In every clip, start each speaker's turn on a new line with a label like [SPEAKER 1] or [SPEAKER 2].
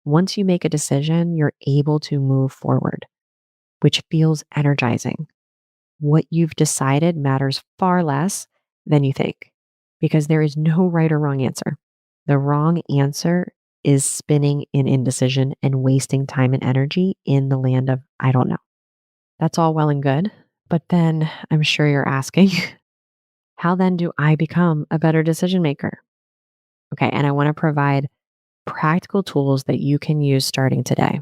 [SPEAKER 1] Once you make a decision, you're able to move forward, which feels energizing. What you've decided matters far less than you think because there is no right or wrong answer. The wrong answer is spinning in indecision and wasting time and energy in the land of I don't know. That's all well and good. But then I'm sure you're asking, how then do I become a better decision maker? Okay. And I want to provide practical tools that you can use starting today.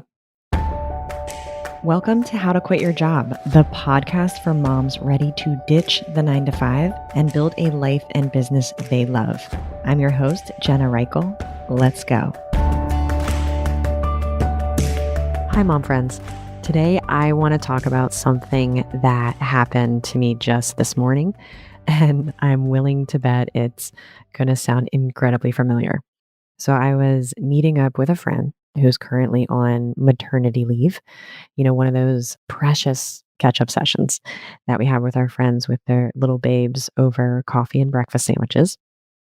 [SPEAKER 1] Welcome to How to Quit Your Job, the podcast for moms ready to ditch the 9 to 5 and build a life and business they love. I'm your host, Jenna Reichel. Let's go. Hi, mom friends. Today, I want to talk about something that happened to me just this morning, and I'm willing to bet it's going to sound incredibly familiar. So I was meeting up with a friend who's currently on maternity leave, one of those precious catch up sessions that we have with our friends with their little babes over coffee and breakfast sandwiches.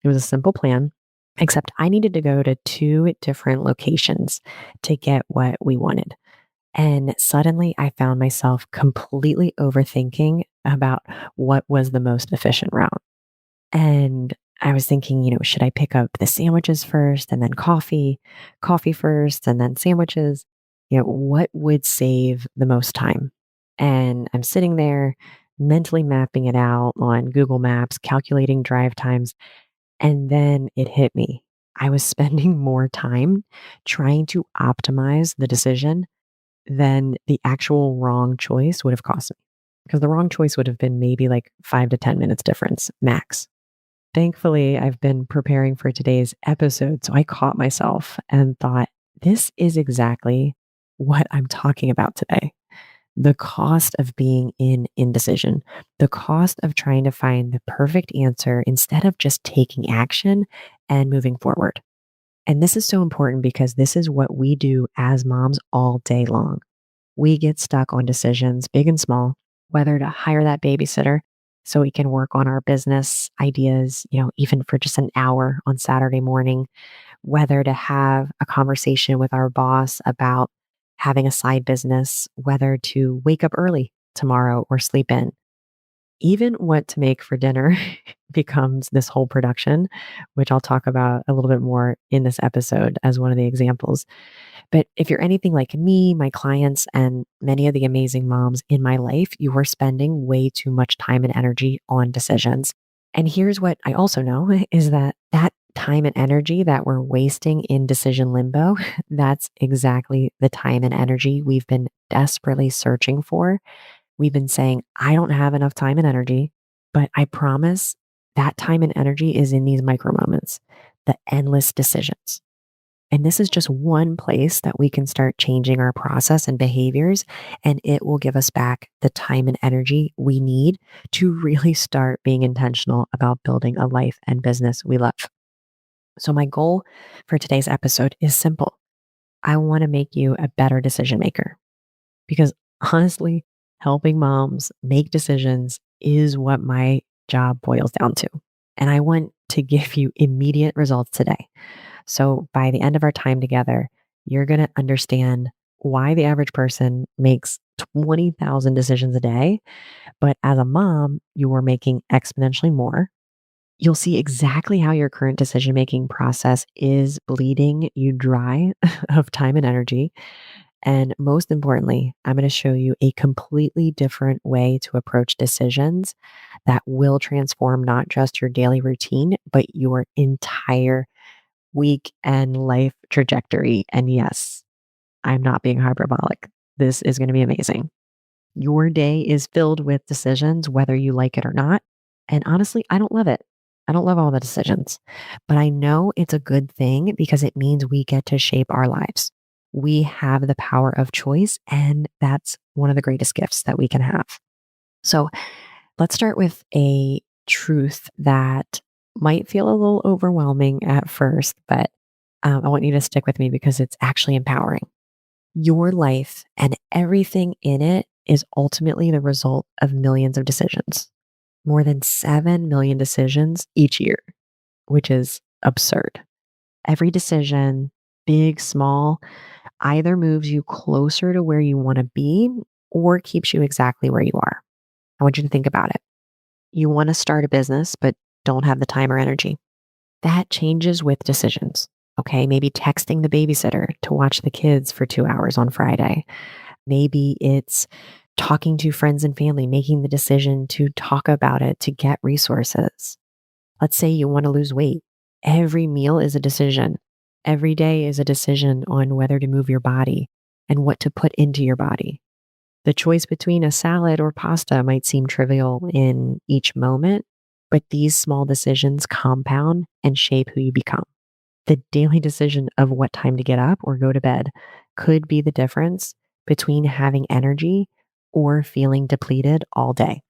[SPEAKER 1] It was a simple plan, except I needed to go to two different locations to get what we wanted. And suddenly I found myself completely overthinking about what was the most efficient route. And I was thinking, should I pick up the sandwiches first and then coffee first and then sandwiches? What would save the most time? And I'm sitting there mentally mapping it out on Google Maps, calculating drive times. And then it hit me. I was spending more time trying to optimize the decision than the actual wrong choice would have cost me. Because the wrong choice would have been maybe like 5 to 10 minutes difference max. Thankfully, I've been preparing for today's episode, so I caught myself and thought, this is exactly what I'm talking about today. The cost of being in indecision, the cost of trying to find the perfect answer instead of just taking action and moving forward. And this is so important because this is what we do as moms all day long. We get stuck on decisions, big and small, whether to hire that babysitter so we can work on our business ideas, even for just an hour on Saturday morning, whether to have a conversation with our boss about having a side business, whether to wake up early tomorrow or sleep in. Even what to make for dinner becomes this whole production, which I'll talk about a little bit more in this episode as one of the examples. But if you're anything like me, my clients, and many of the amazing moms in my life, you are spending way too much time and energy on decisions. And here's what I also know is that time and energy that we're wasting in decision limbo, that's exactly the time and energy we've been desperately searching for. We've been saying, I don't have enough time and energy, but I promise that time and energy is in these micro moments, the endless decisions. And this is just one place that we can start changing our process and behaviors, and it will give us back the time and energy we need to really start being intentional about building a life and business we love. So, my goal for today's episode is simple. I want to make you a better decision maker because honestly, helping moms make decisions is what my job boils down to. And I want to give you immediate results today. So by the end of our time together, you're going to understand why the average person makes 20,000 decisions a day. But as a mom, you are making exponentially more. You'll see exactly how your current decision making process is bleeding you dry of time and energy. And most importantly, I'm going to show you a completely different way to approach decisions that will transform not just your daily routine, but your entire week and life trajectory. And yes, I'm not being hyperbolic. This is going to be amazing. Your day is filled with decisions, whether you like it or not. And honestly, I don't love it. I don't love all the decisions, but I know it's a good thing because it means we get to shape our lives. We have the power of choice, and that's one of the greatest gifts that we can have. So let's start with a truth that might feel a little overwhelming at first, but I want you to stick with me because it's actually empowering. Your life and everything in it is ultimately the result of millions of decisions, more than 7 million decisions each year, which is absurd. Every decision, big, small, either moves you closer to where you want to be or keeps you exactly where you are. I want you to think about it. You want to start a business, but don't have the time or energy. That changes with decisions. Okay. Maybe texting the babysitter to watch the kids for 2 hours on Friday. Maybe it's talking to friends and family, making the decision to talk about it to get resources. Let's say you want to lose weight. Every meal is a decision. Every day is a decision on whether to move your body and what to put into your body. The choice between a salad or pasta might seem trivial in each moment, but these small decisions compound and shape who you become. The daily decision of what time to get up or go to bed could be the difference between having energy or feeling depleted all day.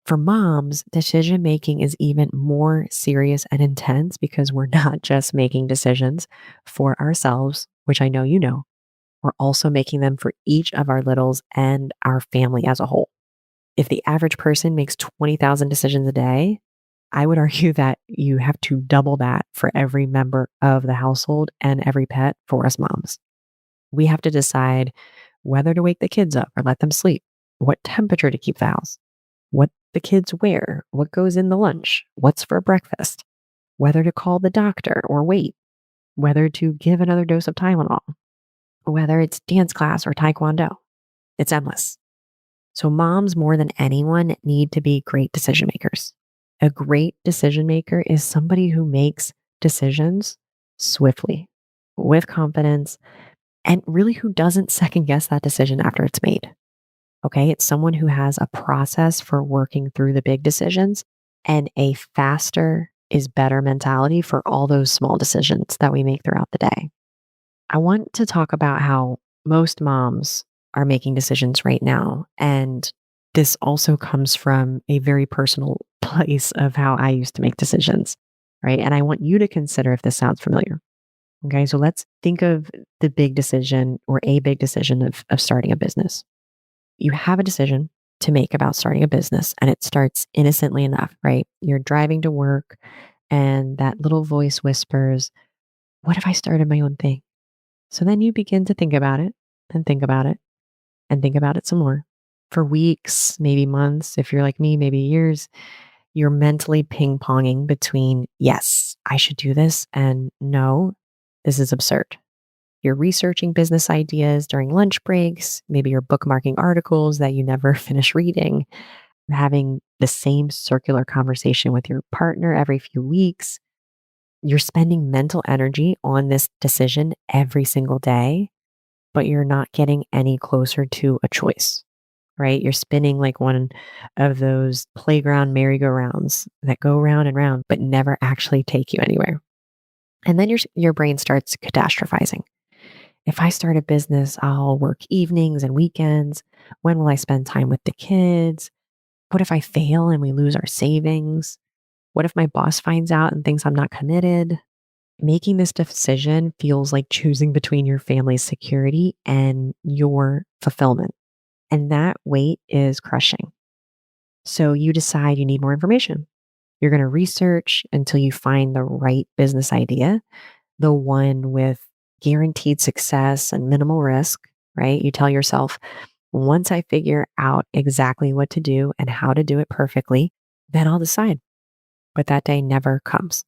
[SPEAKER 1] For moms, decision making is even more serious and intense because we're not just making decisions for ourselves, which I know you know, we're also making them for each of our littles and our family as a whole. If the average person makes 20,000 decisions a day, I would argue that you have to double that for every member of the household and every pet for us moms. We have to decide whether to wake the kids up or let them sleep, what temperature to keep the house, what the kids wear, what goes in the lunch, what's for breakfast, whether to call the doctor or wait, whether to give another dose of Tylenol, whether it's dance class or taekwondo. It's endless. So, moms more than anyone need to be great decision makers. A great decision maker is somebody who makes decisions swiftly, with confidence, and really who doesn't second guess that decision after it's made. Okay. It's someone who has a process for working through the big decisions and a faster is better mentality for all those small decisions that we make throughout the day. I want to talk about how most moms are making decisions right now. And this also comes from a very personal place of how I used to make decisions. Right. And I want you to consider if this sounds familiar. Okay. So let's think of the big decision or a big decision of starting a business. You have a decision to make about starting a business and it starts innocently enough, right? You're driving to work and that little voice whispers, what if I started my own thing? So then you begin to think about it and think about it and think about it some more. For weeks, maybe months, if you're like me, maybe years, you're mentally ping ponging between, yes, I should do this, and no, this is absurd. You're researching business ideas during lunch breaks. Maybe you're bookmarking articles that you never finish reading. You're having the same circular conversation with your partner every few weeks. You're spending mental energy on this decision every single day, but you're not getting any closer to a choice, right? You're spinning like one of those playground merry-go-rounds that go round and round, but never actually take you anywhere. And then your brain starts catastrophizing. If I start a business, I'll work evenings and weekends. When will I spend time with the kids? What if I fail and we lose our savings? What if my boss finds out and thinks I'm not committed? Making this decision feels like choosing between your family's security and your fulfillment. And that weight is crushing. So you decide you need more information. You're going to research until you find the right business idea, the one with guaranteed success and minimal risk, right? You tell yourself, once I figure out exactly what to do and how to do it perfectly, then I'll decide. But that day never comes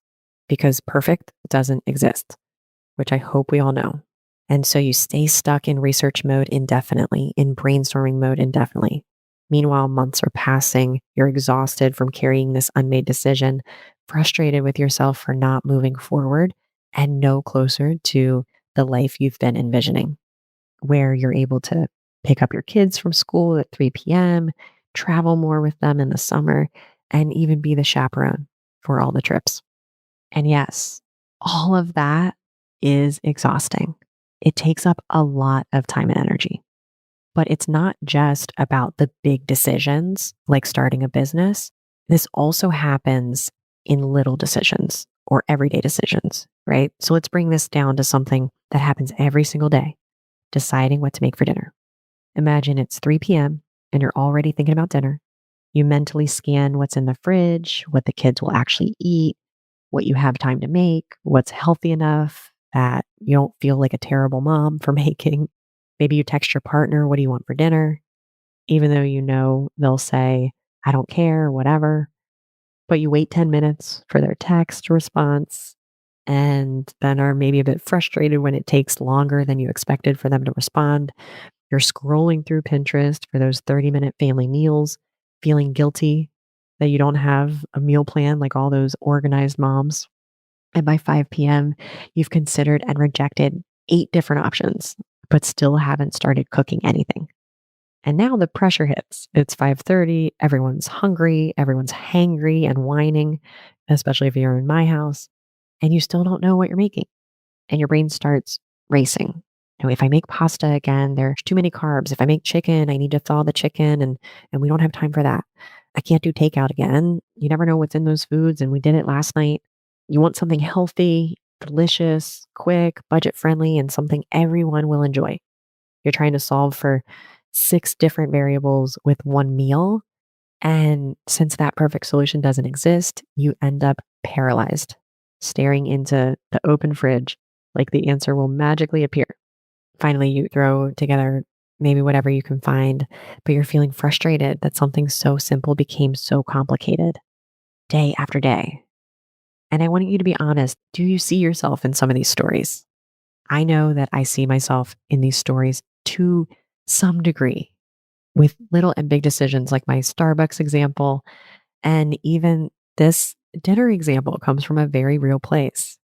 [SPEAKER 1] because perfect doesn't exist, which I hope we all know. And so you stay stuck in research mode indefinitely, in brainstorming mode indefinitely. Meanwhile, months are passing. You're exhausted from carrying this unmade decision, frustrated with yourself for not moving forward, and no closer to the life you've been envisioning, where you're able to pick up your kids from school at 3 p.m., travel more with them in the summer, and even be the chaperone for all the trips. And yes, all of that is exhausting. It takes up a lot of time and energy. But it's not just about the big decisions like starting a business. This also happens in little decisions or everyday decisions, right? So let's bring this down to something that happens every single day, deciding what to make for dinner. Imagine it's 3 p.m. and you're already thinking about dinner. You mentally scan what's in the fridge, what the kids will actually eat, what you have time to make, what's healthy enough, that you don't feel like a terrible mom for making. Maybe you text your partner, "What do you want for dinner?" Even though you know they'll say, "I don't care," whatever. But you wait 10 minutes for their text response and then are maybe a bit frustrated when it takes longer than you expected for them to respond. You're scrolling through Pinterest for those 30-minute family meals, feeling guilty that you don't have a meal plan like all those organized moms. And by 5 p.m., you've considered and rejected 8 different options, but still haven't started cooking anything. And now the pressure hits. It's 5:30, everyone's hungry, everyone's hangry and whining, especially if you're in my house, and you still don't know what you're making. And your brain starts racing. If I make pasta again, there's too many carbs. If I make chicken, I need to thaw the chicken and we don't have time for that. I can't do takeout again. You never know what's in those foods and we did it last night. You want something healthy, delicious, quick, budget friendly and something everyone will enjoy. You're trying to solve for 6 different variables with one meal. And since that perfect solution doesn't exist, you end up paralyzed, staring into the open fridge like the answer will magically appear. Finally, you throw together maybe whatever you can find, but you're feeling frustrated that something so simple became so complicated day after day. And I want you to be honest. Do you see yourself in some of these stories? I know that I see myself in these stories to some degree with little and big decisions like my Starbucks example. And even this dinner example comes from a very real place.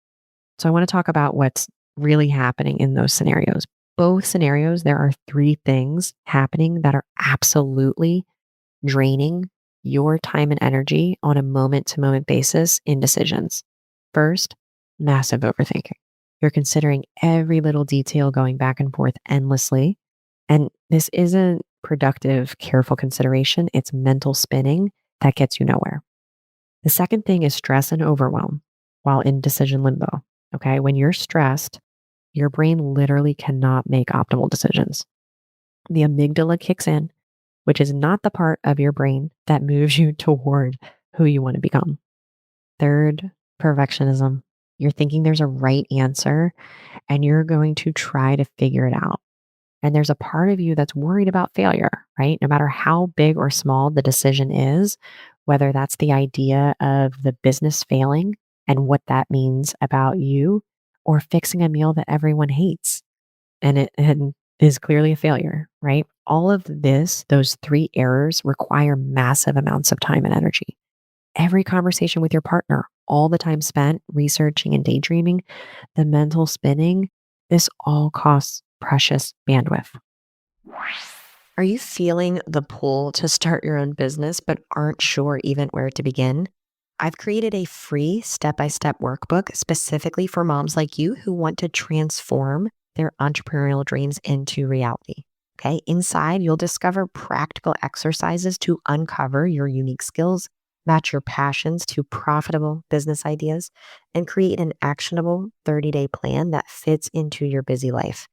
[SPEAKER 1] So I want to talk about what's really happening in those scenarios. Both scenarios, there are 3 things happening that are absolutely draining your time and energy on a moment to moment basis in decisions. First, massive overthinking. You're considering every little detail going back and forth endlessly. And this isn't productive, careful consideration, it's mental spinning that gets you nowhere. The second thing is stress and overwhelm while in decision limbo. Okay. When you're stressed, your brain literally cannot make optimal decisions. The amygdala kicks in, which is not the part of your brain that moves you toward who you want to become. Third, perfectionism. You're thinking there's a right answer and you're going to try to figure it out. And there's a part of you that's worried about failure, right? No matter how big or small the decision is, whether that's the idea of the business failing and what that means about you, or fixing a meal that everyone hates and it and is clearly a failure, right? All of this, those 3 errors require massive amounts of time and energy. Every conversation with your partner, all the time spent researching and daydreaming, the mental spinning, this all costs precious bandwidth. Are you feeling the pull to start your own business but aren't sure even where to begin? I've created a free step by step workbook specifically for moms like you who want to transform their entrepreneurial dreams into reality. Okay. Inside, you'll discover practical exercises to uncover your unique skills, match your passions to profitable business ideas, and create an actionable 30-day plan that fits into your busy life.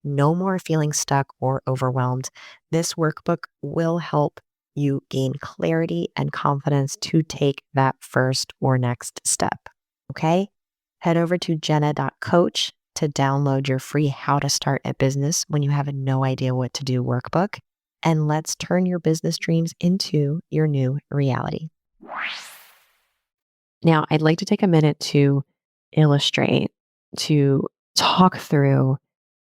[SPEAKER 1] No more feeling stuck or overwhelmed. This workbook will help you gain clarity and confidence to take that first or next step. Okay? Head over to jenna.coach to download your free How to Start a Business When You Have No Idea What to Do workbook. And let's turn your business dreams into your new reality. Now, I'd like to take a minute to illustrate, to talk through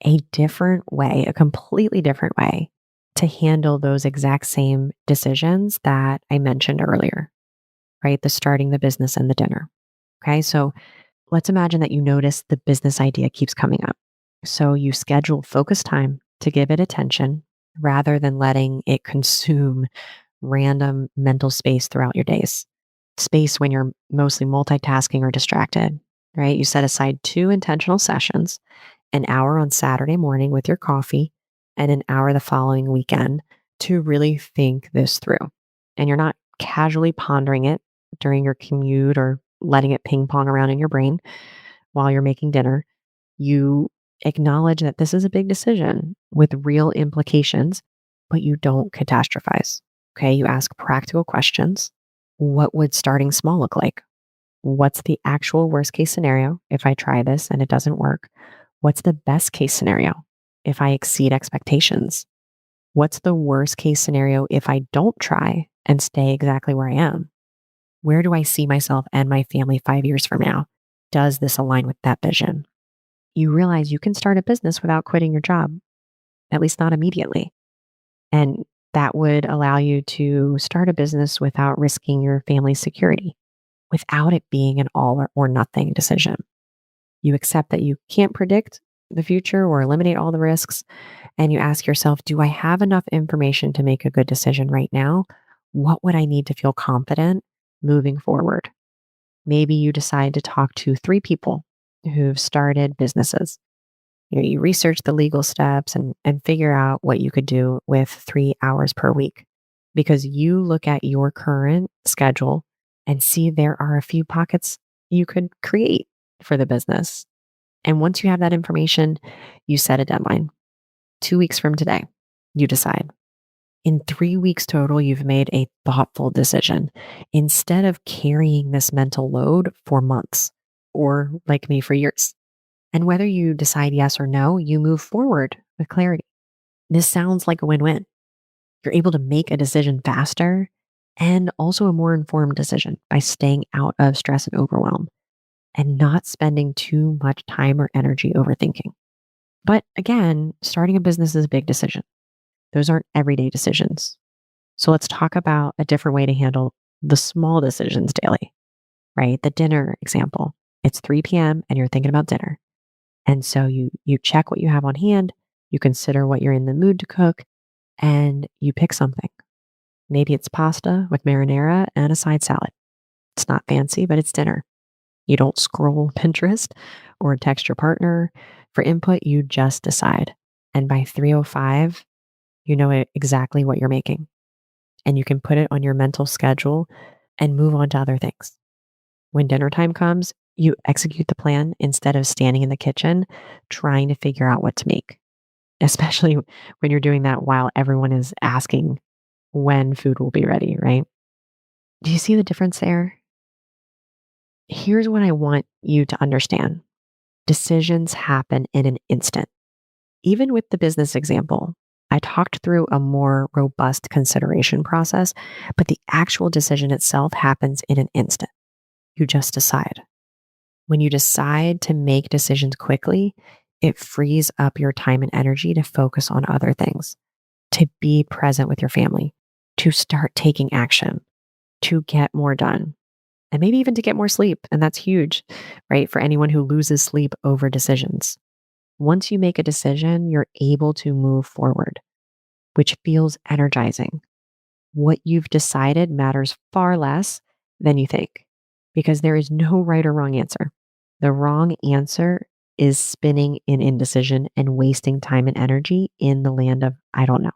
[SPEAKER 1] a different way, a completely different way to handle those exact same decisions that I mentioned earlier, right? The starting the business and the dinner. Okay. So let's imagine that you notice the business idea keeps coming up. So you schedule focused time to give it attention rather than letting it consume random mental space throughout your days. Space when you're mostly multitasking or distracted, right? You set aside 2 intentional sessions, an hour on Saturday morning with your coffee and an hour the following weekend to really think this through. And you're not casually pondering it during your commute or letting it ping pong around in your brain while you're making dinner. You acknowledge that this is a big decision with real implications, but you don't catastrophize. Okay. You ask practical questions. What would starting small look like? What's the actual worst case scenario if I try this and it doesn't work? What's the best case scenario if I exceed expectations? What's the worst case scenario if I don't try and stay exactly where I am? Where do I see myself and my family 5 years from now? Does this align with that vision? You realize you can start a business without quitting your job, at least not immediately. And that would allow you to start a business without risking your family's security, without it being an all or nothing decision. You accept that you can't predict the future or eliminate all the risks. And you ask yourself, do I have enough information to make a good decision right now? What would I need to feel confident moving forward? Maybe you decide to talk to 3 people who've started businesses. You research the legal steps and figure out what you could do with 3 hours per week because you look at your current schedule and see there are a few pockets you could create for the business. And once you have that information, you set a deadline. 2 weeks from today, you decide. In 3 weeks total, you've made a thoughtful decision instead of carrying this mental load for months or, like me, for years. And whether you decide yes or no, you move forward with clarity. This sounds like a win win. You're able to make a decision faster and also a more informed decision by staying out of stress and overwhelm and not spending too much time or energy overthinking. But again, starting a business is a big decision. Those aren't everyday decisions. So let's talk about a different way to handle the small decisions daily, right? The dinner example. It's 3 p.m. and you're thinking about dinner. And so you check what you have on hand, you consider what you're in the mood to cook, and you pick something. Maybe it's pasta with marinara and a side salad. It's not fancy, but it's dinner. You don't scroll Pinterest or text your partner for input, you just decide. And by 3:05, you know exactly what you're making. And you can put it on your mental schedule and move on to other things. When dinner time comes, you execute the plan instead of standing in the kitchen trying to figure out what to make, especially when you're doing that while everyone is asking when food will be ready, right? Do you see the difference there? Here's what I want you to understand: decisions happen in an instant. Even with the business example, I talked through a more robust consideration process, but the actual decision itself happens in an instant. You just decide. When you decide to make decisions quickly, it frees up your time and energy to focus on other things, to be present with your family, to start taking action, to get more done, and maybe even to get more sleep. And that's huge, right? For anyone who loses sleep over decisions. Once you make a decision, you're able to move forward, which feels energizing. What you've decided matters far less than you think because there is no right or wrong answer. The wrong answer is spinning in indecision and wasting time and energy in the land of I don't know.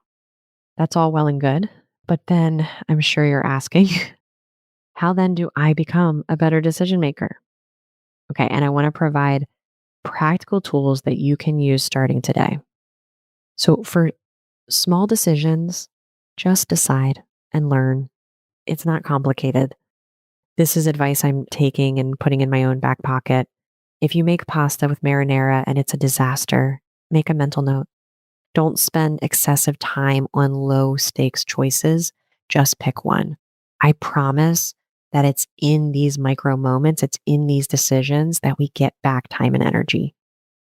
[SPEAKER 1] That's all well and good. But then I'm sure you're asking, how then do I become a better decision maker? Okay. And I want to provide practical tools that you can use starting today. So for small decisions, just decide and learn. It's not complicated. This is advice I'm taking and putting in my own back pocket. If you make pasta with marinara and it's a disaster, make a mental note. Don't spend excessive time on low stakes choices. Just pick one. I promise that it's in these micro moments, it's in these decisions that we get back time and energy.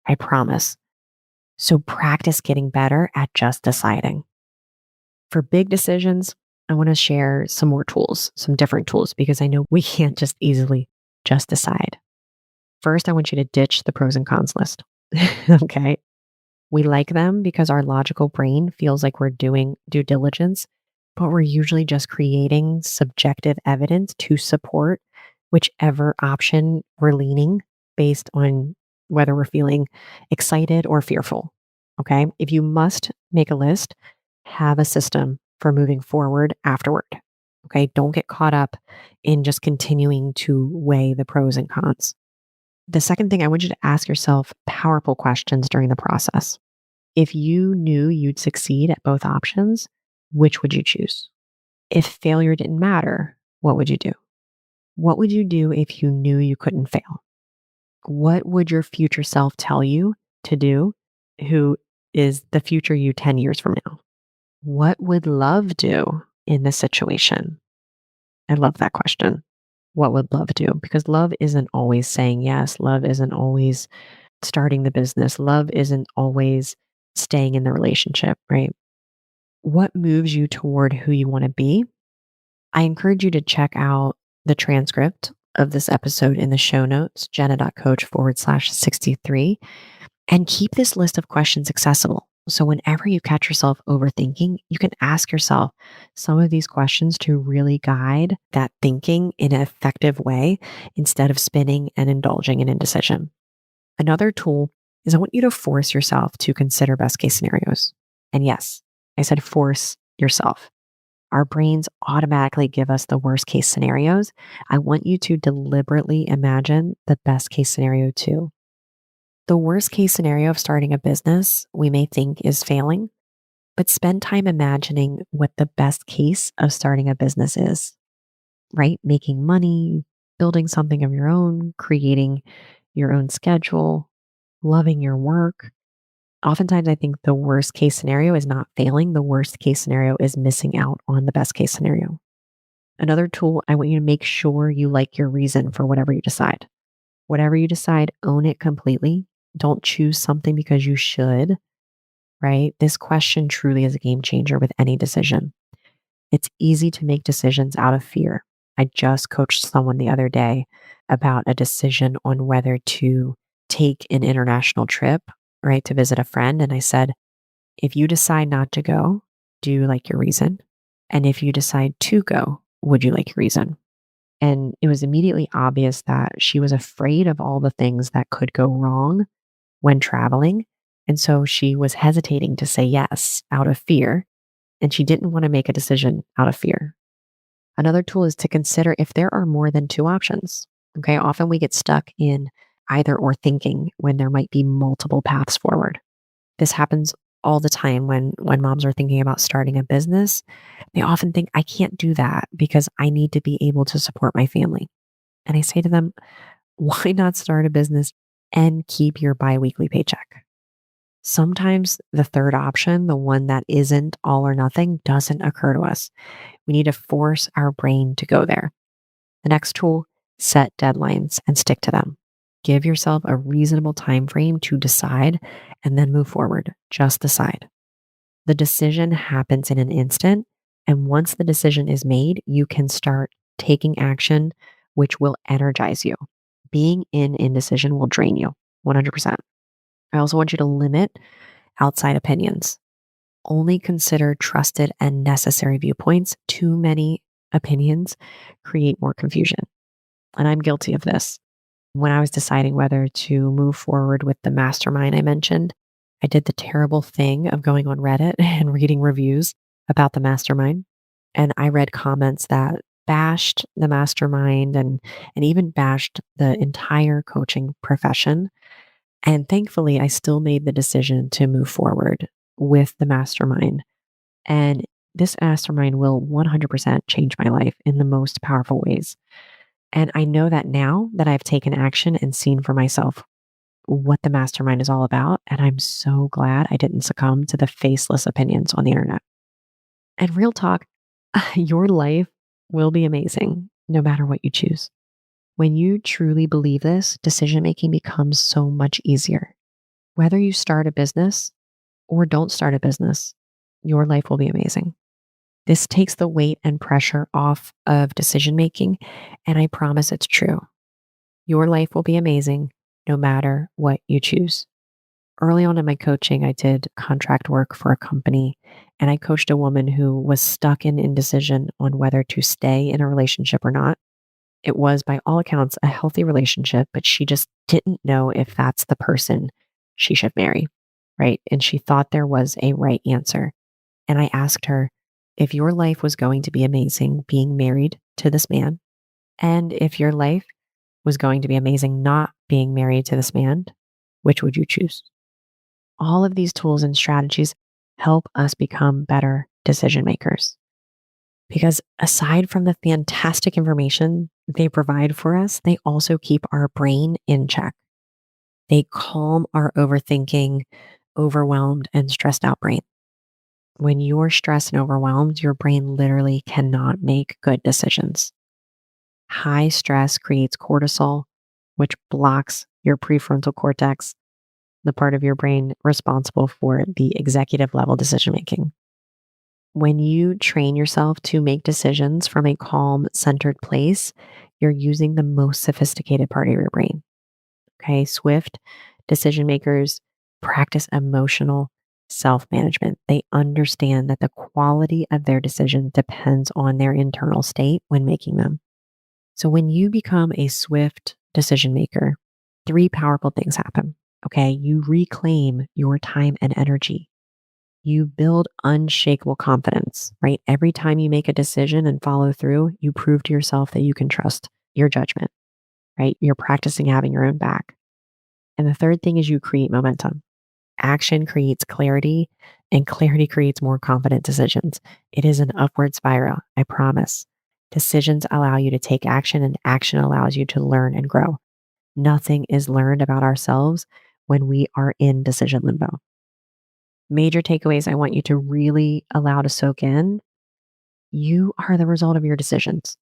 [SPEAKER 1] I promise. So practice getting better at just deciding. For big decisions, I want to share some more tools, some different tools, because I know we can't just easily just decide. First, I want you to ditch the pros and cons list. Okay. We like them because our logical brain feels like we're doing due diligence, but we're usually just creating subjective evidence to support whichever option we're leaning based on whether we're feeling excited or fearful. Okay. If you must make a list, have a system for moving forward afterward. Okay. Don't get caught up in just continuing to weigh the pros and cons. The second thing, I want you to ask yourself powerful questions during the process. If you knew you'd succeed at both options, which would you choose? If failure didn't matter, what would you do? What would you do if you knew you couldn't fail? What would your future self tell you to do, who is the future you 10 years from now? What would love do in this situation? I love that question. What would love do? Because love isn't always saying yes. Love isn't always starting the business. Love isn't always staying in the relationship, right? What moves you toward who you want to be? I encourage you to check out the transcript of this episode in the show notes, jenna.coach/63, and keep this list of questions accessible. So whenever you catch yourself overthinking, you can ask yourself some of these questions to really guide that thinking in an effective way instead of spinning and indulging in indecision. Another tool is I want you to force yourself to consider best case scenarios. And yes, I said force yourself. Our brains automatically give us the worst case scenarios. I want you to deliberately imagine the best case scenario too. The worst case scenario of starting a business we may think is failing, but spend time imagining what the best case of starting a business is, right? Making money, building something of your own, creating your own schedule, loving your work. Oftentimes, I think the worst case scenario is not failing. The worst case scenario is missing out on the best case scenario. Another tool, I want you to make sure you like your reason for whatever you decide. Whatever you decide, own it completely. Don't choose something because you should, right? This question truly is a game changer with any decision. It's easy to make decisions out of fear. I just coached someone the other day about a decision on whether to take an international trip, right, to visit a friend. And I said, if you decide not to go, do you like your reason? And if you decide to go, would you like your reason? And it was immediately obvious that she was afraid of all the things that could go wrong when traveling. And so she was hesitating to say yes out of fear. And she didn't want to make a decision out of fear. Another tool is to consider if there are more than two options. Okay. Often we get stuck in either or thinking when there might be multiple paths forward. This happens all the time when moms are thinking about starting a business. They often think, I can't do that because I need to be able to support my family. And I say to them, why not start a business and keep your biweekly paycheck? Sometimes the third option, the one that isn't all or nothing, doesn't occur to us. We need to force our brain to go there. The next tool, set deadlines and stick to them. Give yourself a reasonable time frame to decide and then move forward. Just decide. The decision happens in an instant. And once the decision is made, you can start taking action, which will energize you. Being in indecision will drain you 100%. I also want you to limit outside opinions. Only consider trusted and necessary viewpoints. Too many opinions create more confusion. And I'm guilty of this. When I was deciding whether to move forward with the mastermind I mentioned, I did the terrible thing of going on Reddit and reading reviews about the mastermind. And I read comments that bashed the mastermind and even bashed the entire coaching profession. And thankfully, I still made the decision to move forward with the mastermind. And this mastermind will 100% change my life in the most powerful ways. And I know that now that I've taken action and seen for myself what the mastermind is all about. And I'm so glad I didn't succumb to the faceless opinions on the internet. And real talk, your life will be amazing no matter what you choose. When you truly believe this, decision making becomes so much easier. Whether you start a business or don't start a business, your life will be amazing. This takes the weight and pressure off of decision making, and I promise it's true. Your life will be amazing no matter what you choose. Early on in my coaching, I did contract work for a company, and I coached a woman who was stuck in indecision on whether to stay in a relationship or not. It was, by all accounts, a healthy relationship, but she just didn't know if that's the person she should marry, right? And she thought there was a right answer. And I asked her if your life was going to be amazing being married to this man, and if your life was going to be amazing not being married to this man, which would you choose? All of these tools and strategies help us become better decision makers. Because aside from the fantastic information they provide for us, they also keep our brain in check. They calm our overthinking, overwhelmed, and stressed out brain. When you're stressed and overwhelmed, your brain literally cannot make good decisions. High stress creates cortisol, which blocks your prefrontal cortex, the part of your brain responsible for the executive level decision making. When you train yourself to make decisions from a calm, centered place, you're using the most sophisticated part of your brain. Okay. Swift decision makers practice emotional self management. They understand that the quality of their decision depends on their internal state when making them. So when you become a swift decision maker, three powerful things happen. Okay. You reclaim your time and energy. You build unshakable confidence, right? Every time you make a decision and follow through, you prove to yourself that you can trust your judgment, right? You're practicing having your own back. And the third thing is you create momentum. Action creates clarity, and clarity creates more confident decisions. It is an upward spiral, I promise. Decisions allow you to take action, and action allows you to learn and grow. Nothing is learned about ourselves when we are in decision limbo. Major takeaways I want you to really allow to soak in. You are the result of your decisions.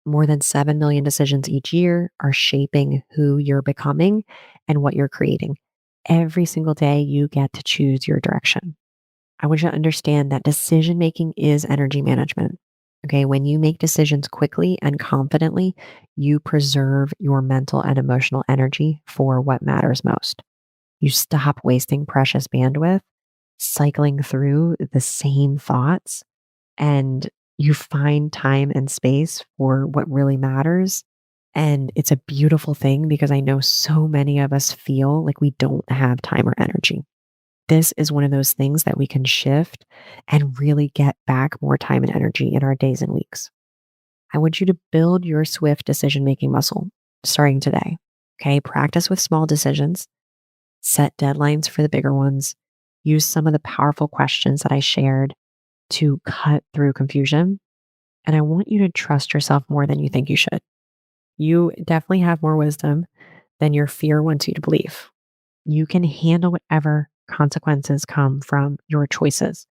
[SPEAKER 1] More than 7 million decisions each year are shaping who you're becoming and what you're creating. Every single day, you get to choose your direction. I want you to understand that decision making is energy management. Okay. When you make decisions quickly and confidently, you preserve your mental and emotional energy for what matters most. You stop wasting precious bandwidth cycling through the same thoughts, and you find time and space for what really matters. And it's a beautiful thing because I know so many of us feel like we don't have time or energy. This is one of those things that we can shift and really get back more time and energy in our days and weeks. I want you to build your swift decision making muscle starting today. Okay. Practice with small decisions, set deadlines for the bigger ones, use some of the powerful questions that I shared to cut through confusion. And I want you to trust yourself more than you think you should. You definitely have more wisdom than your fear wants you to believe. You can handle whatever consequences come from your choices.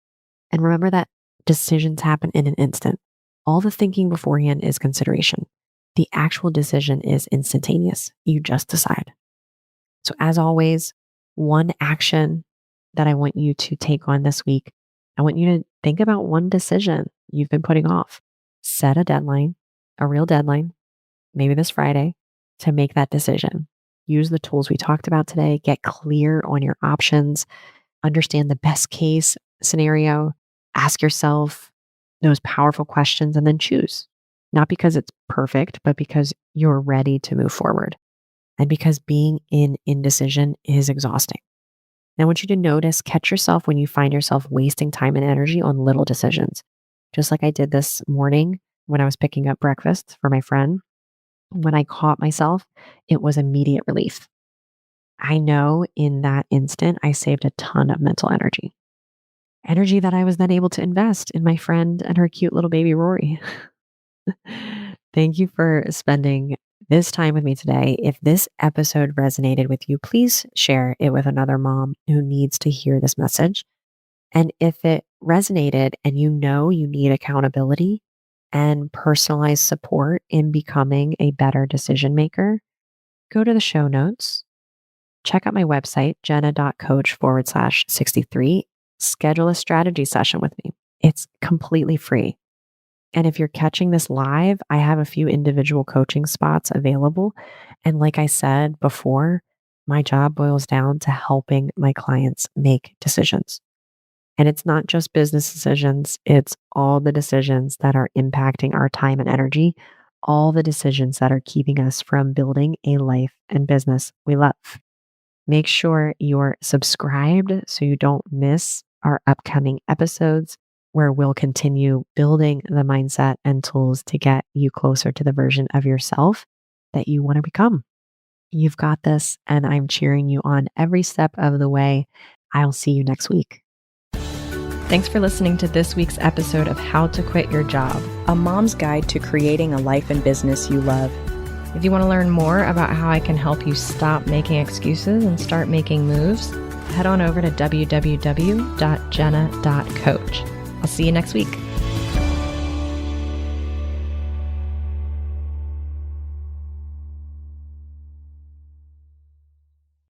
[SPEAKER 1] And remember that decisions happen in an instant. All the thinking beforehand is consideration. The actual decision is instantaneous. You just decide. So, as always, one action that I want you to take on this week, I want you to think about one decision you've been putting off. Set a deadline, a real deadline, maybe this Friday, to make that decision. Use the tools we talked about today, get clear on your options, understand the best case scenario, ask yourself those powerful questions, and then choose. Not because it's perfect, but because you're ready to move forward. And because being in indecision is exhausting. And I want you to notice, catch yourself when you find yourself wasting time and energy on little decisions. Just like I did this morning when I was picking up breakfast for my friend. When I caught myself, it was immediate relief. I know in that instant, I saved a ton of mental energy. Energy that I was then able to invest in my friend and her cute little baby Rory. Thank you for spending this time with me today. If this episode resonated with you, please share it with another mom who needs to hear this message. And if it resonated and you know you need accountability and personalized support in becoming a better decision maker, go to the show notes, check out my website, jenna.coach/63, schedule a strategy session with me. It's completely free. And if you're catching this live, I have a few individual coaching spots available. And like I said before, my job boils down to helping my clients make decisions. And it's not just business decisions, it's all the decisions that are impacting our time and energy, all the decisions that are keeping us from building a life and business we love. Make sure you're subscribed so you don't miss our upcoming episodes where we'll continue building the mindset and tools to get you closer to the version of yourself that you want to become. You've got this, and I'm cheering you on every step of the way. I'll see you next week. Thanks for listening to this week's episode of How to Quit Your Job, a mom's guide to creating a life and business you love. If you want to learn more about how I can help you stop making excuses and start making moves, head on over to www.jenna.coach. I'll see you next week.